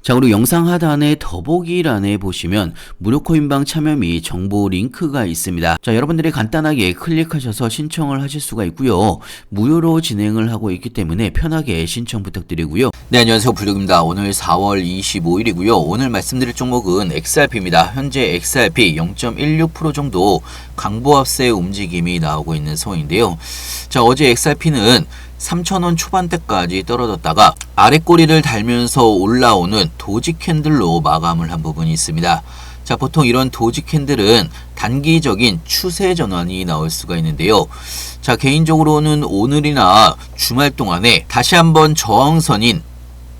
자, 그리고 영상 하단의 더보기란에 보시면 무료 코인방 참여 및 정보 링크가 있습니다. 자, 여러분들이 간단하게 클릭하셔서 신청을 하실 수가 있고요. 무료로 진행을 하고 있기 때문에 편하게 신청 부탁드리고요. 네, 안녕하세요. 불독입니다. 오늘 4월 25일이고요. 오늘 말씀드릴 종목은 XRP입니다. 현재 XRP 0.16% 정도 강보합세 움직임이 나오고 있는 상황인데요. 자, 어제 XRP는 3,000원 초반대까지 떨어졌다가 아랫꼬리를 달면서 올라오는 도지 캔들로 마감을 한 부분이 있습니다. 자, 보통 이런 도지 캔들은 단기적인 추세 전환이 나올 수가 있는데요. 자, 개인적으로는 오늘이나 주말 동안에 다시 한번 저항선인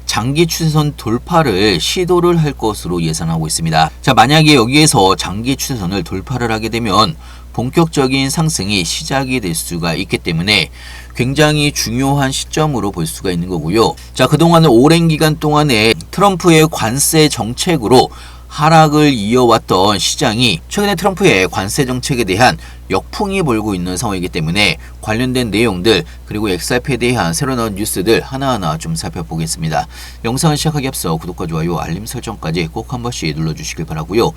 장기 추세선 돌파를 시도를 할 것으로 예상하고 있습니다. 자, 만약에 여기에서 장기 추세선을 돌파를 하게 되면 본격적인 상승이 시작이 될 수가 있기 때문에 굉장히 중요한 시점으로 볼 수가 있는 거고요. 자, 그동안은 오랜 기간 동안에 트럼프의 관세 정책으로 하락을 이어왔던 시장이 최근에 트럼프의 관세 정책에 대한 역풍이 불고 있는 상황이기 때문에 관련된 내용들 그리고 XRP에 대한 새로 나온 뉴스들 하나하나 좀 살펴보겠습니다. 영상을 시작하기 앞서 구독과 좋아요, 알림 설정까지 꼭 한 번씩 눌러주시길 바라고요.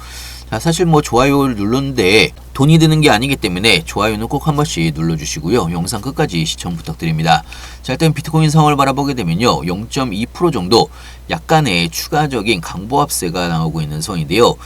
자, 사실 좋아요를 눌렀는데 돈이 드는 게 아니기 때문에 좋아요는 꼭 한 번씩 눌러주시고요. 영상 끝까지 시청 부탁드립니다. 자, 일단 비트코인 상황을 바라보게 되면요, 0.2% 정도 약간의 추가적인 강보합세가 나오고 있는 상황인데요.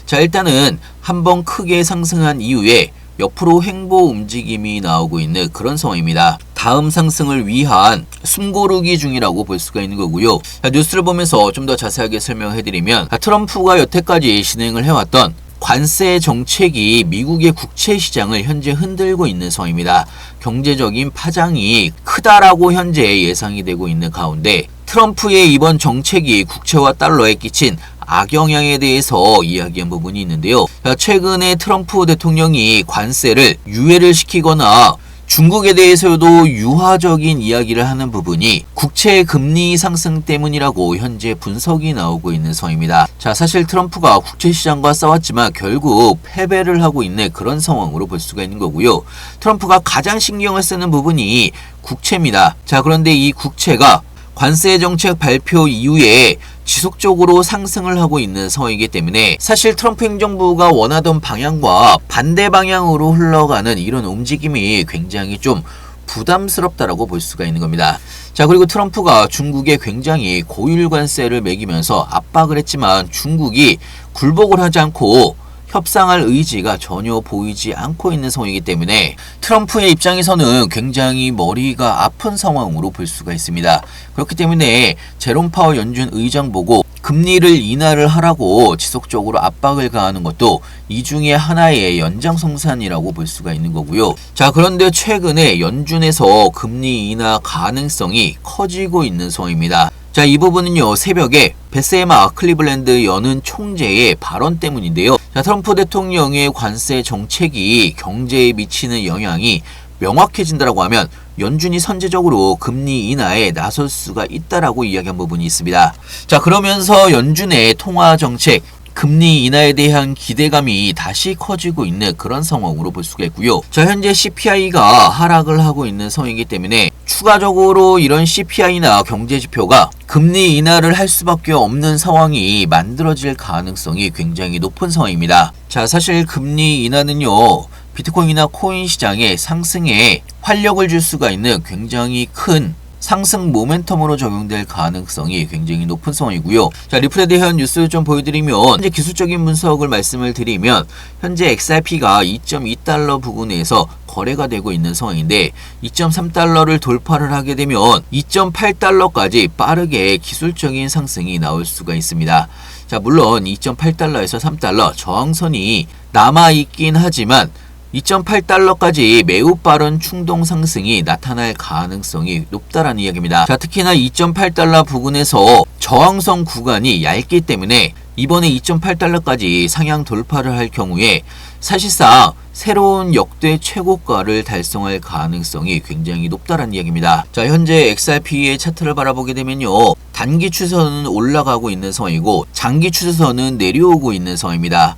자, 일단은 한번 크게 상승한 이후에 옆으로 횡보 움직임이 나오고 있는 그런 상황입니다. 다음 상승을 위한 숨고르기 중이라고 볼 수가 있는 거고요. 자, 뉴스를 보면서 좀 더 자세하게 설명해드리면, 트럼프가 여태까지 진행을 해왔던 관세 정책이 미국의 국채 시장을 현재 흔들고 있는 상황입니다. 경제적인 파장이 크다라고 현재 예상이 되고 있는 가운데 트럼프의 이번 정책이 국채와 달러에 끼친 악영향에 대해서 이야기한 부분이 있는데요. 최근에 트럼프 대통령이 관세를 유예를 시키거나 중국에 대해서도 유화적인 이야기를 하는 부분이 국채 금리 상승 때문이라고 현재 분석이 나오고 있는 상황입니다. 자, 사실 트럼프가 국채 시장과 싸웠지만 결국 패배를 하고 있는 그런 상황으로 볼 수가 있는 거고요. 트럼프가 가장 신경을 쓰는 부분이 국채입니다. 자, 그런데 이 국채가 관세 정책 발표 이후에 지속적으로 상승을 하고 있는 상황이기 때문에 사실 트럼프 행정부가 원하던 방향과 반대 방향으로 흘러가는 이런 움직임이 굉장히 좀 부담스럽다라고 볼 수가 있는 겁니다. 자, 그리고 트럼프가 중국에 굉장히 고율 관세를 매기면서 압박을 했지만 중국이 굴복을 하지 않고 협상할 의지가 전혀 보이지 않고 있는 상황이기 때문에 트럼프의 입장에서는 굉장히 머리가 아픈 상황으로 볼 수가 있습니다. 그렇기 때문에 제롬 파월 연준 의장 보고 금리를 인하를 하라고 지속적으로 압박을 가하는 것도 이 중에 하나의 연장성산이라고 볼 수가 있는 거고요. 자, 그런데 최근에 연준에서 금리 인하 가능성이 커지고 있는 상황입니다. 자, 이 부분은요, 새벽에 베세마 클리블랜드 연은 총재의 발언 때문인데요. 자, 트럼프 대통령의 관세 정책이 경제에 미치는 영향이 명확해진다라고 하면 연준이 선제적으로 금리 인하에 나설 수가 있다라고 이야기한 부분이 있습니다. 자, 그러면서 연준의 통화 정책 금리 인하에 대한 기대감이 다시 커지고 있는 그런 상황으로 볼 수가 있고요. 자, 현재 CPI가 하락을 하고 있는 상황이기 때문에 추가적으로 이런 CPI나 경제지표가 금리 인하를 할 수밖에 없는 상황이 만들어질 가능성이 굉장히 높은 상황입니다. 자, 사실 금리 인하는요, 비트코인이나 코인 시장의 상승에 활력을 줄 수가 있는 굉장히 큰 상승 모멘텀으로 적용될 가능성이 굉장히 높은 상황이고요. 자, 리플에 대한 뉴스를 좀 보여드리면 현재 기술적인 분석을 말씀을 드리면 현재 XRP가 2.2달러 부근에서 거래가 되고 있는 상황인데 2.3달러를 돌파를 하게 되면 2.8달러까지 빠르게 기술적인 상승이 나올 수가 있습니다. 자, 물론 2.8달러에서 3달러 저항선이 남아있긴 하지만 2.8달러까지 매우 빠른 충동 상승이 나타날 가능성이 높다라는 이야기입니다. 자, 특히나 2.8달러 부근에서 저항선 구간이 얇기 때문에 이번에 2.8달러까지 상향 돌파를 할 경우에 사실상 새로운 역대 최고가를 달성할 가능성이 굉장히 높다라는 이야기입니다. 자, 현재 XRP의 차트를 바라보게 되면요, 단기 추세선은 올라가고 있는 상황이고 장기 추세선은 내려오고 있는 상황입니다.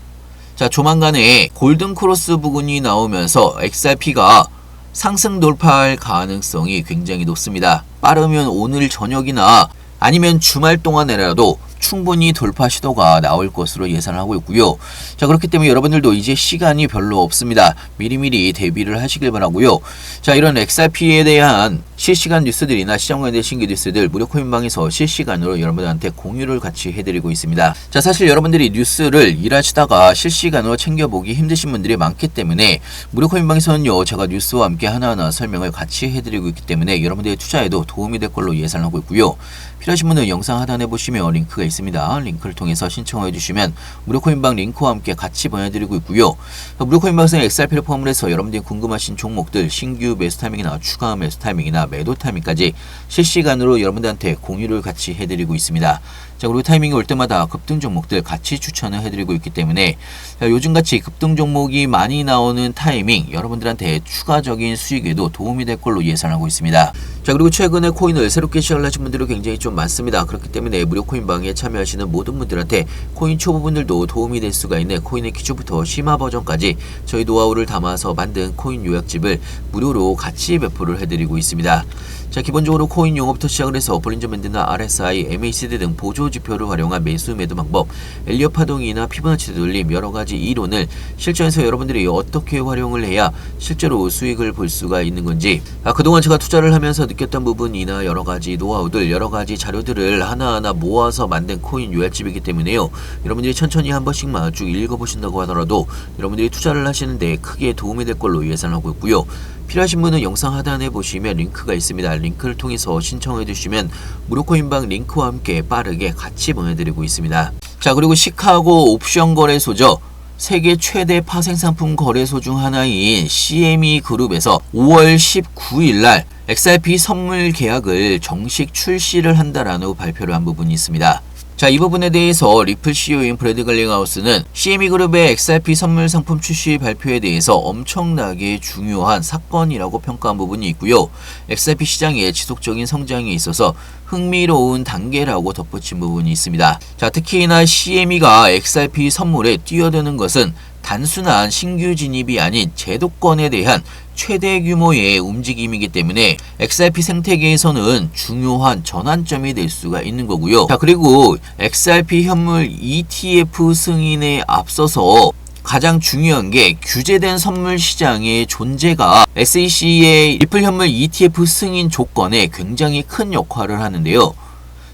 자, 조만간에 골든크로스 부근이 나오면서 XRP가 상승 돌파할 가능성이 굉장히 높습니다. 빠르면 오늘 저녁이나 아니면 주말 동안에라도 충분히 돌파 시도가 나올 것으로 예상을 하고 있고요. 자, 그렇기 때문에 여러분들도 이제 시간이 별로 없습니다. 미리미리 대비를 하시길 바라고요. 자, 이런 XRP에 대한 실시간 뉴스들이나 시장 관련 신규 뉴스들 무료코인방에서 실시간으로 여러분들한테 공유를 같이 해드리고 있습니다. 자, 사실 여러분들이 뉴스를 일하시다가 실시간으로 챙겨보기 힘드신 분들이 많기 때문에 무료코인방에서는요, 제가 뉴스와 함께 하나하나 설명을 같이 해드리고 있기 때문에 여러분들의 투자에도 도움이 될 걸로 예상하고 있고요. 필요하신 분은 영상 하단에 보시면 링크가 있습니다. 링크를 통해서 신청해 주시면 무료코인방 링크와 함께 같이 보내드리고 있고요. 무료코인방에서는 XRP를 포함을 해서 여러분들이 궁금하신 종목들 신규 매수 타이밍이나 추가 매수 타이밍이나 매도 타이밍까지 실시간으로 여러분들한테 공유를 같이 해드리고 있습니다. 자, 그리고 타이밍이 올 때마다 급등 종목들 같이 추천을 해드리고 있기 때문에 요즘같이 급등 종목이 많이 나오는 타이밍 여러분들한테 추가적인 수익에도 도움이 될 걸로 예상하고 있습니다. 자, 그리고 최근에 코인을 새롭게 시작을 하신 분들이 굉장히 좀 많습니다. 그렇기 때문에 무료코인방에 참여하시는 모든 분들한테 코인 초보분들도 도움이 될 수가 있는 코인의 기초부터 심화 버전까지 저희 노하우를 담아서 만든 코인 요약집을 무료로 같이 배포를 해드리고 있습니다. 자, 기본적으로 코인 용어부터 시작을 해서 볼린저 밴드나 RSI, MACD 등 보조 지표를 활용한 매수 매도 방법, 엘리엇 파동이나 피보나치 되돌림 여러가지 이론을 실전에서 여러분들이 어떻게 활용을 해야 실제로 수익을 볼 수가 있는 건지, 그동안 제가 투자를 하면서 느꼈던 부분이나 여러가지 노하우들, 여러가지 자료들을 하나하나 모아서 만든 코인 요약집이기 때문에요. 여러분들이 천천히 한 번씩만 쭉 읽어보신다고 하더라도 여러분들이 투자를 하시는데 크게 도움이 될 걸로 예상하고 있고요. 필요하신 분은 영상 하단에 보시면 링크가 있습니다. 링크를 통해서 신청해 주시면 무료코인방 링크와 함께 빠르게 같이 보내드리고 있습니다. 자, 그리고 시카고 옵션 거래소죠. 세계 최대 파생상품 거래소 중 하나인 CME 그룹에서 5월 19일 날 XRP 선물 계약을 정식 출시를 한다라는 발표를 한 부분이 있습니다. 자, 이 부분에 대해서 리플 CEO인 브래드 갈링하우스는 CME 그룹의 XRP 선물 상품 출시 발표에 대해서 엄청나게 중요한 사건이라고 평가한 부분이 있고요. XRP 시장의 지속적인 성장에 있어서 흥미로운 단계라고 덧붙인 부분이 있습니다. 자, 특히나 CME가 XRP 선물에 뛰어드는 것은 단순한 신규 진입이 아닌 제도권에 대한 최대 규모의 움직임이기 때문에 XRP 생태계에서는 중요한 전환점이 될 수가 있는 거고요. 자, 그리고 XRP 현물 ETF 승인에 앞서서 가장 중요한 게 규제된 선물 시장의 존재가 SEC의 리플 현물 ETF 승인 조건에 굉장히 큰 역할을 하는데요.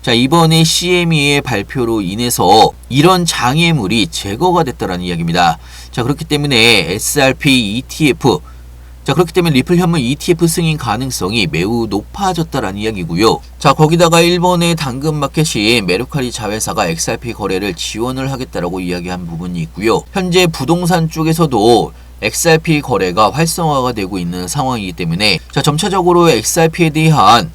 자, 이번에 CME의 발표로 인해서 이런 장애물이 제거가 됐다라는 이야기입니다. 자, 그렇기 때문에 SRP ETF, 자, 그렇기 때문에 리플 현물 ETF 승인 가능성이 매우 높아졌다라는 이야기고요. 자, 거기다가 일본의 당근마켓인 메르카리 자회사가 XRP 거래를 지원을 하겠다라고 이야기한 부분이 있고요. 현재 부동산 쪽에서도 XRP 거래가 활성화가 되고 있는 상황이기 때문에 자, 점차적으로 XRP에 대한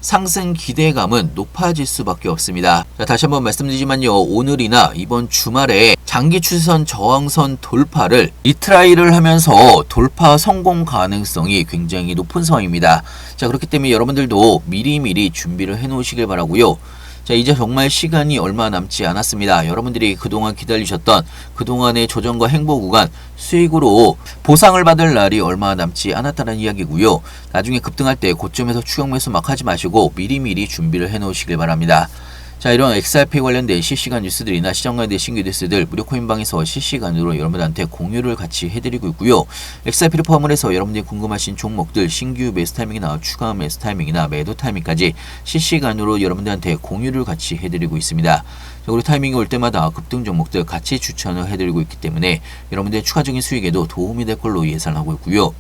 상승 기대감은 높아질 수밖에 없습니다. 자, 다시 한번 말씀드리지만요, 오늘이나 이번 주말에 장기 추세선 저항선 돌파를 리트라이를 하면서 돌파 성공 가능성이 굉장히 높은 상황입니다. 자, 그렇기 때문에 여러분들도 미리미리 준비를 해 놓으시길 바라고요. 자, 이제 정말 시간이 얼마 남지 않았습니다. 여러분들이 그동안 기다리셨던 그동안의 조정과 행보 구간 수익으로 보상을 받을 날이 얼마 남지 않았다는 이야기고요. 나중에 급등할 때 고점에서 추격 매수 막 하지 마시고 미리미리 준비를 해 놓으시길 바랍니다. 자, 이런 XRP 관련된 실시간 뉴스들이나 시장 관련된 신규 뉴스들 무료코인방에서 실시간으로 여러분들한테 공유를 같이 해드리고 있고요. XRP를 포함을 해서 여러분들이 궁금하신 종목들 신규 매수 타이밍이나 추가 매수 타이밍이나 매도 타이밍까지 실시간으로 여러분들한테 공유를 같이 해드리고 있습니다. 그리고 타이밍이 올 때마다 급등 종목들 같이 추천을 해드리고 있기 때문에 여러분들의 추가적인 수익에도 도움이 될 걸로 예상하고 있고요.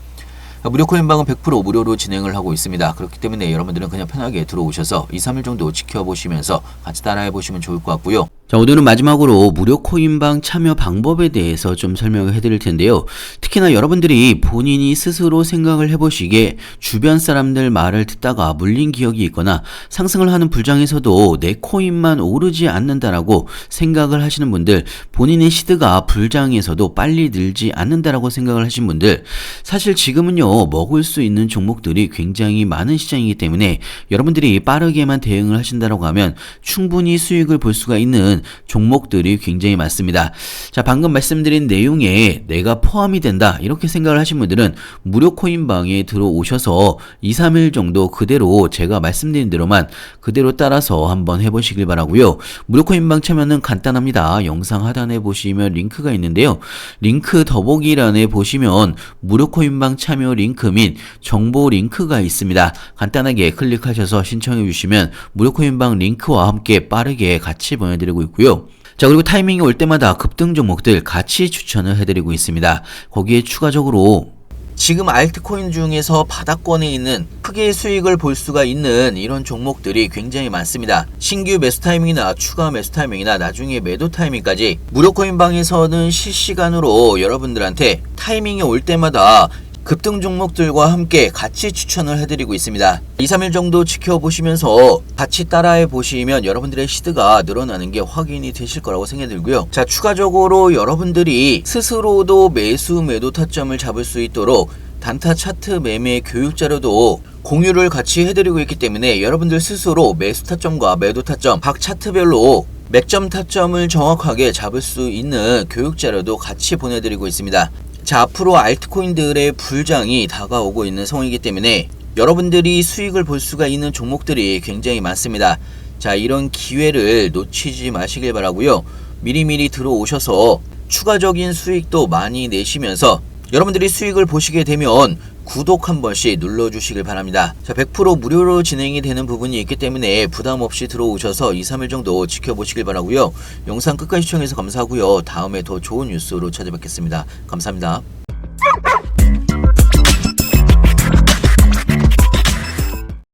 무료코인방은 100% 무료로 진행을 하고 있습니다. 그렇기 때문에 여러분들은 그냥 편하게 들어오셔서 2, 3일 정도 지켜보시면서 같이 따라해 보시면 좋을 것 같고요. 자, 오늘은 마지막으로 무료 코인방 참여 방법에 대해서 좀 설명을 해드릴 텐데요. 특히나 여러분들이 본인이 스스로 생각을 해보시기에 주변 사람들 말을 듣다가 물린 기억이 있거나 상승을 하는 불장에서도 내 코인만 오르지 않는다라고 생각을 하시는 분들, 본인의 시드가 불장에서도 빨리 늘지 않는다라고 생각을 하신 분들, 사실 지금은요 먹을 수 있는 종목들이 굉장히 많은 시장이기 때문에 여러분들이 빠르게만 대응을 하신다라고 하면 충분히 수익을 볼 수가 있는 있는 종목들이 굉장히 많습니다. 자, 방금 말씀드린 내용에 내가 포함이 된다 이렇게 생각을 하신 분들은 무료 코인방에 들어오셔서 2, 3일 정도 그대로 제가 말씀드린 대로만 그대로 따라서 한번 해보시길 바라고요. 무료 코인방 참여는 간단합니다. 영상 하단에 보시면 링크가 있는데요. 링크 더보기란에 보시면 무료 코인방 참여 링크 및 정보 링크가 있습니다. 간단하게 클릭하셔서 신청해 주시면 무료 코인방 링크와 함께 빠르게 같이 보내드리고 있고요. 자, 그리고 타이밍이 올 때마다 급등 종목들 같이 추천을 해드리고 있습니다. 거기에 추가적으로 지금 알트코인 중에서 바닥권에 있는 크게 수익을 볼 수가 있는 이런 종목들이 굉장히 많습니다. 신규 매수 타이밍이나 추가 매수 타이밍이나 나중에 매도 타이밍까지 무료 코인방에서는 실시간으로 여러분들한테 타이밍이 올 때마다 급등 종목들과 함께 같이 추천을 해드리고 있습니다. 2, 3일 정도 지켜보시면서 같이 따라해 보시면 여러분들의 시드가 늘어나는 게 확인이 되실 거라고 생각이 들고요. 자, 추가적으로 여러분들이 스스로도 매수 매도 타점을 잡을 수 있도록 단타 차트 매매 교육 자료도 공유를 같이 해드리고 있기 때문에 여러분들 스스로 매수 타점과 매도 타점 각 차트별로 맥점 타점을 정확하게 잡을 수 있는 교육 자료도 같이 보내드리고 있습니다. 자, 앞으로 알트코인들의 불장이 다가오고 있는 상황이기 때문에 여러분들이 수익을 볼 수가 있는 종목들이 굉장히 많습니다. 자, 이런 기회를 놓치지 마시길 바라고요. 미리미리 들어오셔서 추가적인 수익도 많이 내시면서 여러분들이 수익을 보시게 되면 구독 한 번씩 눌러주시길 바랍니다. 자, 100% 무료로 진행이 되는 부분이 있기 때문에 부담 없이 들어오셔서 2, 3일 정도 지켜보시길 바라고요. 영상 끝까지 시청해서 감사하고요. 다음에 더 좋은 뉴스로 찾아뵙겠습니다. 감사합니다.